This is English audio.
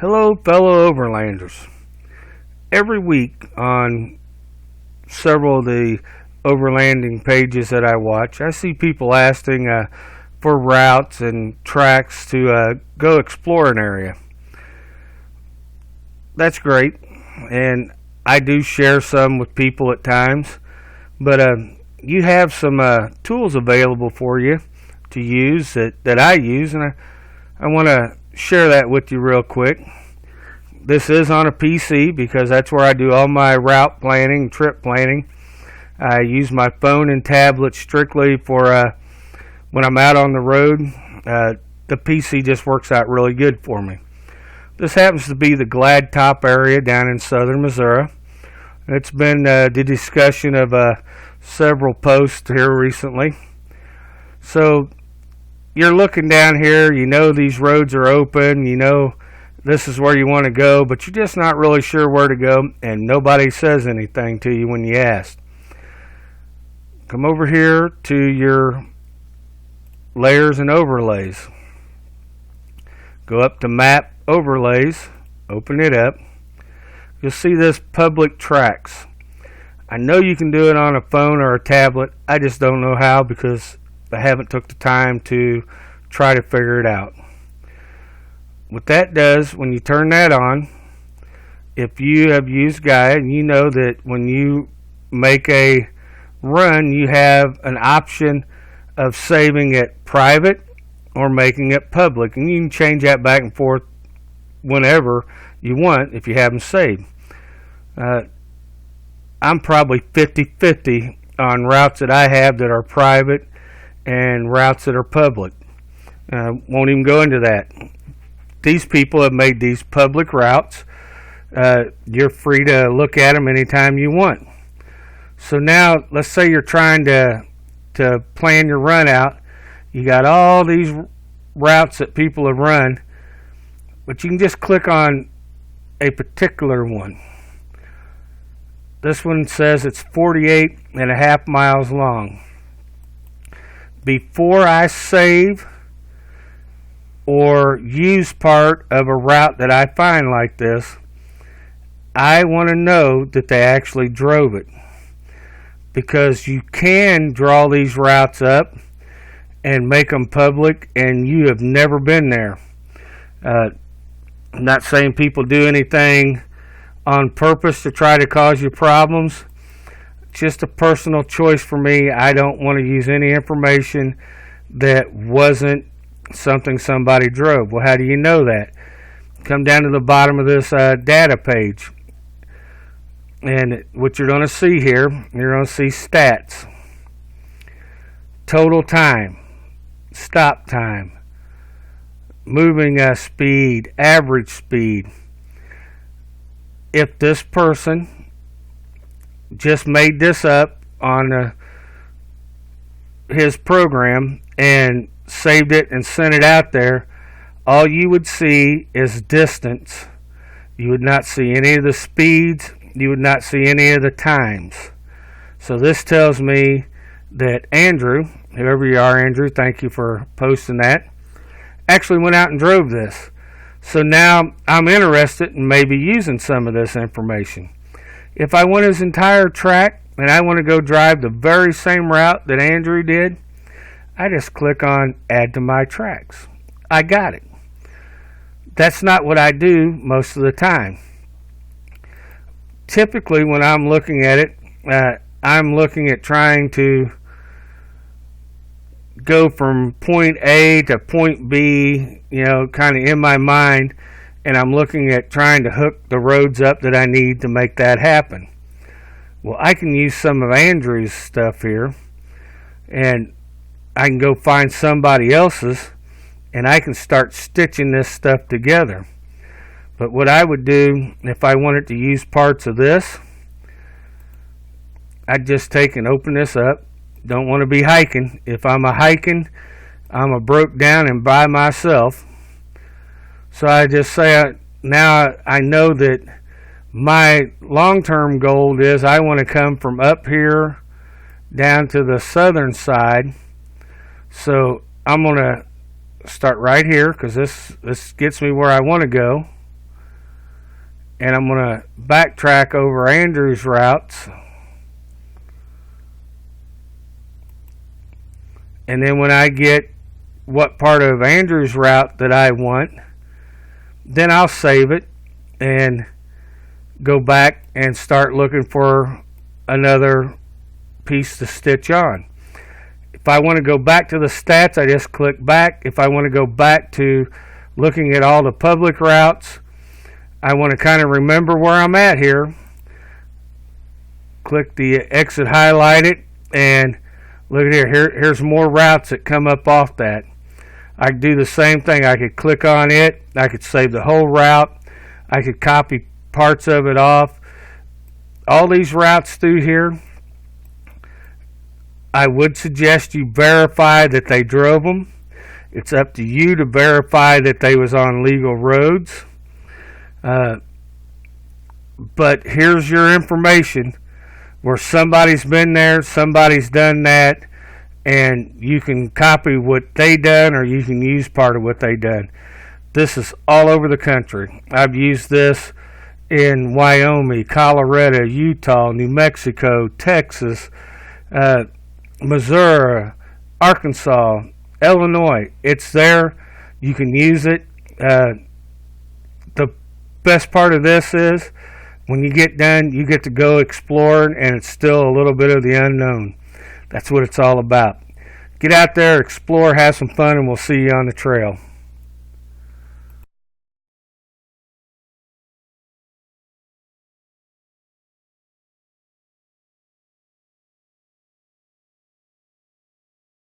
Hello, fellow overlanders. Every week on several of the overlanding pages that I watch, I see people asking for routes and tracks to go explore an area. That's great, and I do share some with people at times, but you have some tools available for you to use that I use, and I want to share that with you real quick. This is on a PC because that's where I do all my route planning, trip planning. I use my phone and tablet strictly for when I'm out on the road. The PC just works out really good for me. This happens to be the Glad Top area down in southern Missouri. It's been the discussion of several posts here recently. So you're looking down here, you know these roads are open, you know this is where you want to go, but you're just not really sure where to go, and nobody says anything to you when you ask. Come over here to your layers and overlays. Go up to map overlays, open it up. You'll see this public tracks. I know you can do it on a phone or a tablet. I just don't know how because I haven't took the time to try to figure it out. What that does, when you turn that on, if you have used Gaia, and you know that when you make a run, you have an option of saving it private or making it public, and you can change that back and forth whenever you want if you have them saved. I'm probably 50-50 on routes that I have that are private and routes that are public. Won't even go into that. These people have made these public routes. You're free to look at them anytime you want. So now, let's say you're trying to plan your run out. You got all these routes that people have run, but you can just click on a particular one. This one says it's 48.5 miles long. Before I save or use part of a route that I find like this, I want to know that they actually drove it, because you can draw these routes up and make them public and you have never been there. I'm not saying people do anything on purpose to try to cause you problems. Just a personal choice for me. I don't want to use any information that wasn't something somebody drove. Well, how do you know that? Come down to the bottom of this data page, and what you're going to see here, you're going to see stats, total time, stop time, moving speed, average speed. If this person just made this up on his program and saved it and sent it out there, all you would see is distance. You would not see any of the speeds. You would not see any of the times. So this tells me that Andrew, whoever you are, Andrew, thank you for posting that, actually went out and drove this. So now I'm interested in maybe using some of this information. If I want his entire track and I want to go drive the very same route that Andrew did, I just click on add to my tracks. I got it. That's not what I do most of the time. Typically when I'm looking at it, I'm looking at trying to go from point A to point B, kind of in my mind, and I'm looking at trying to hook the roads up that I need to make that happen. Well, I can use some of Andrew's stuff here, and I can go find somebody else's, and I can start stitching this stuff together. But what I would do if I wanted to use parts of this, I'd just take and open this up. Don't want to be hiking. If I'm hiking, I'm a broke down and by myself. So I just say, now I know that my long-term goal is I want to come from up here down to the southern side. So I'm going to start right here because this gets me where I want to go. and I'm going to backtrack over Andrew's routes. And then when I get what part of Andrew's route that I want, then I'll save it and go back and start looking for another piece to stitch on. If I want to go back to the stats, I just click back. If I want to go back to looking at all the public routes, I want to kind of remember where I'm at here. Click the exit highlighted, and look at here. Here's more routes that come up off that. I could do the same thing. I could click on it. I could save the whole route. I could copy parts of it off. All these routes through here, I would suggest you verify that they drove them. It's up to you to verify that they was on legal roads. But here's your information where somebody's been there, somebody's done that, and you can copy what they done, or you can use part of what they done. This is all over the country. I've used this in Wyoming, Colorado, Utah, New Mexico, Texas, Missouri, Arkansas, Illinois. It's there. You can use it. The best part of this is when you get done, you get to go exploring, and it's still a little bit of the unknown. That's what it's all about. Get out there, explore, have some fun, and we'll see you on the trail.